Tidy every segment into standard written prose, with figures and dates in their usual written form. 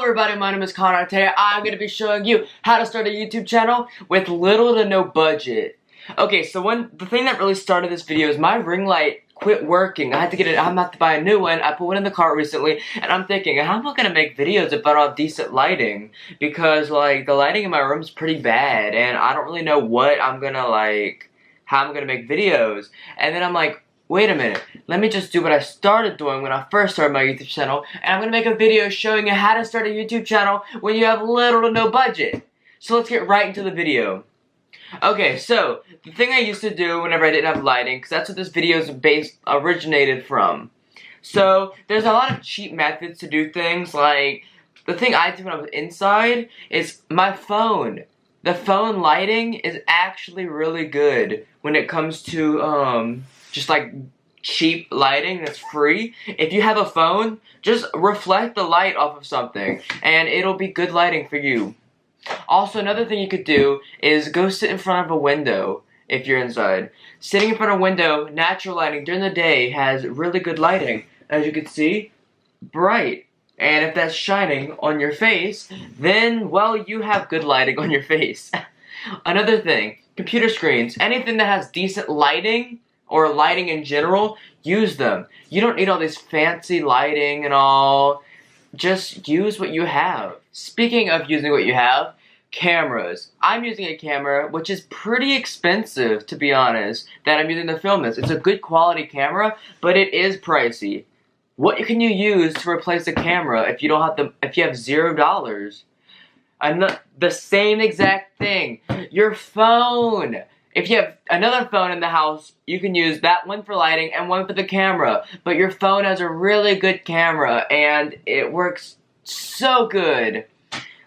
everybody, my name is Connor, and today I'm going to be showing you how to start a YouTube channel with little to no budget. Okay, so the thing that really started this video is my ring light quit working. I had to get it, I'm about to buy a new one. I put one in the cart recently, and I'm thinking, how am I going to make videos if I don't have decent lighting? Because, like, the lighting in my room is pretty bad, and I don't really know what I'm going to, like, how I'm going to make videos. And then I'm like, wait a minute, let me just do what I started doing when I first started my YouTube channel, and I'm going to make a video showing you how to start a YouTube channel when you have little to no budget. So let's get right into the video. Okay, so, the thing I used to do whenever I didn't have lighting, because that's what this video is originated from. So, there's a lot of cheap methods to do things, like, the thing I did when I was inside is my phone. The phone lighting is actually really good when it comes to, just like cheap lighting that's free. If you have a phone, just reflect the light off of something and it'll be good lighting for you. Also, another thing you could do is go sit in front of a window if you're inside. Sitting in front of a window, natural lighting during the day has really good lighting. As you can see, bright. And if that's shining on your face, then, well, you have good lighting on your face. Another thing, computer screens. Anything that has decent lighting, or lighting in general, use them. You don't need all this fancy lighting and all. Just use what you have. Speaking of using what you have, cameras. I'm using a camera which is pretty expensive, to be honest, that I'm using to film this. It's a good quality camera, but it is pricey. What can you use to replace a camera if you don't have if you have $0? The same exact thing. Your phone. If you have another phone in the house, you can use that one for lighting and one for the camera. But your phone has a really good camera, and it works so good.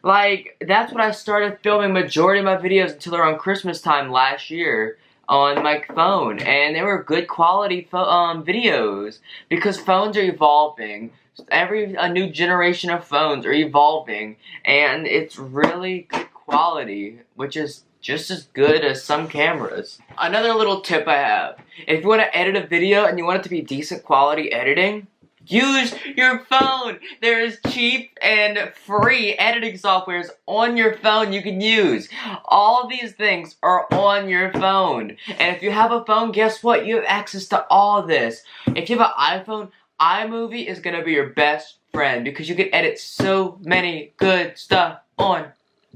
Like, that's what I started filming majority of my videos until around Christmas time last year on my phone. And they were good quality videos, because phones are evolving. A new generation of phones are evolving, and it's really good quality, which is just as good as some cameras. Another little tip I have, if you want to edit a video and you want it to be decent quality editing, use your phone. There's cheap and free editing softwares on your phone you can use. All these things are on your phone. And if you have a phone, guess what? You have access to all this. If you have an iPhone, iMovie is going to be your best friend, because you can edit so many good stuff on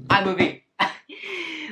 iMovie.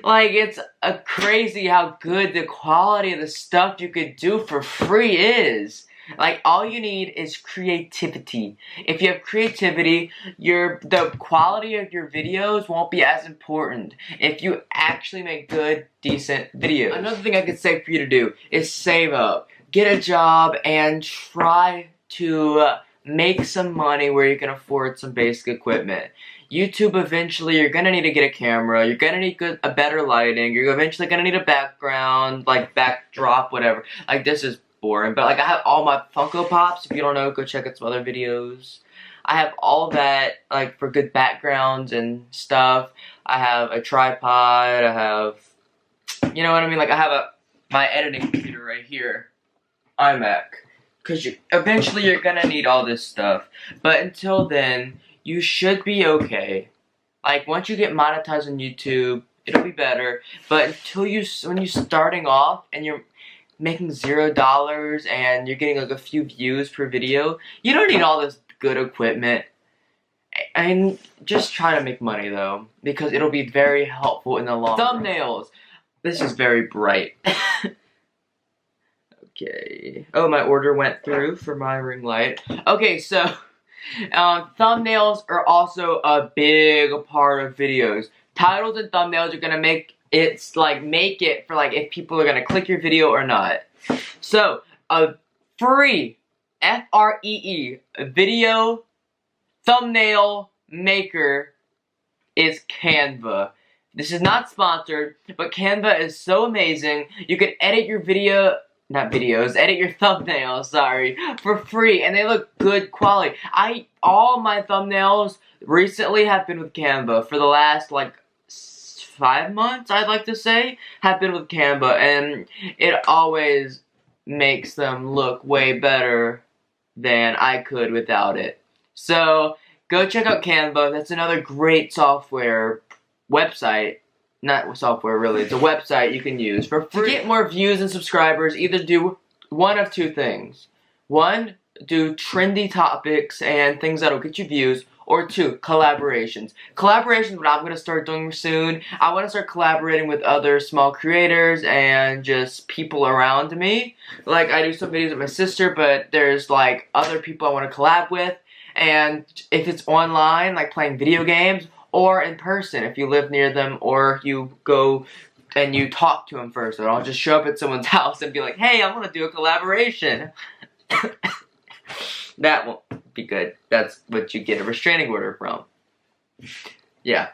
Like, it's crazy how good the quality of the stuff you could do for free is. Like, all you need is creativity. If you have creativity, the quality of your videos won't be as important if you actually make good, decent videos. Another thing I could say for you to do is save up. Get a job and try to make some money where you can afford some basic equipment. YouTube, eventually, you're gonna need to get a camera, you're gonna need a better lighting, you're eventually gonna need a background, like backdrop, whatever. Like, this is boring, but like, I have all my Funko Pops. If you don't know, go check out some other videos. I have all that, like, for good backgrounds and stuff. I have a tripod, I have, you know what I mean? Like, I have my editing computer right here, iMac. Because eventually you're gonna need all this stuff. But until then, you should be okay. Like, once you get monetized on YouTube, it'll be better. But until when you're starting off and you're making $0 and you're getting like a few views per video, you don't need all this good equipment. And just try to make money though, because it'll be very helpful in the long run. Thumbnails. This is very bright. Okay. Oh, my order went through for my ring light. Okay, so thumbnails are also a big part of videos. Titles and thumbnails are gonna make it for like if people are gonna click your video or not. So a free FREE video thumbnail maker is Canva. This is not sponsored, but Canva is so amazing. You can edit your edit your thumbnails, sorry, for free, and they look good quality. All my thumbnails recently have been with Canva for the last, like, 5 months, I'd like to say, have been with Canva, and it always makes them look way better than I could without it. So, go check out Canva. That's another great software website. Not software, really. It's a website you can use for free. To get more views and subscribers, either do one of two things. One, do trendy topics and things that'll get you views. Or two, collaborations. Collaborations, what I'm going to start doing soon. I want to start collaborating with other small creators and just people around me. Like, I do some videos with my sister, but there's, like, other people I want to collab with. And if it's online, like playing video games, or in person, if you live near them, or you go and you talk to them first. And I'll just show up at someone's house and be like, hey, I want to do a collaboration. That won't be good. That's what you get a restraining order from. Yeah.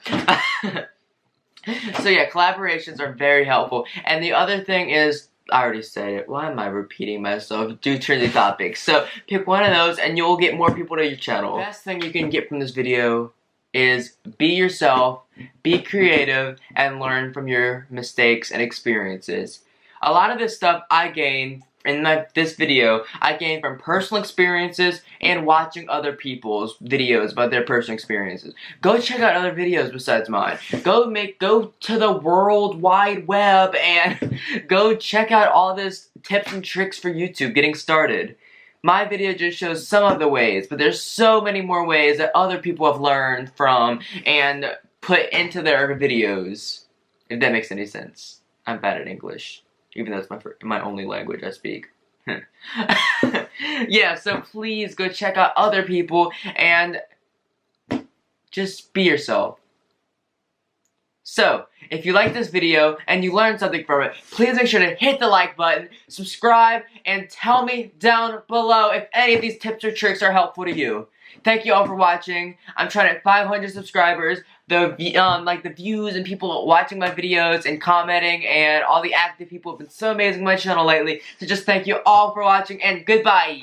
So yeah, collaborations are very helpful. And the other thing is, I already said it. Why am I repeating myself? Do trendy topics. So pick one of those and you'll get more people to your channel. The best thing you can get from this video is be yourself, be creative, and learn from your mistakes and experiences. A lot of this stuff I gained in this video, I gained from personal experiences and watching other people's videos about their personal experiences. Go check out other videos besides mine. Go to the World Wide Web and go check out all this tips and tricks for YouTube getting started. My video just shows some of the ways, but there's so many more ways that other people have learned from and put into their videos. If that makes any sense. I'm bad at English. Even though it's my only language I speak. Yeah, so please go check out other people and just be yourself. So, if you like this video and you learned something from it, please make sure to hit the like button, subscribe, and tell me down below if any of these tips or tricks are helpful to you. Thank you all for watching. I'm trying to hit 500 subscribers. The views and people watching my videos and commenting and all the active people have been so amazing on my channel lately. So just thank you all for watching and goodbye.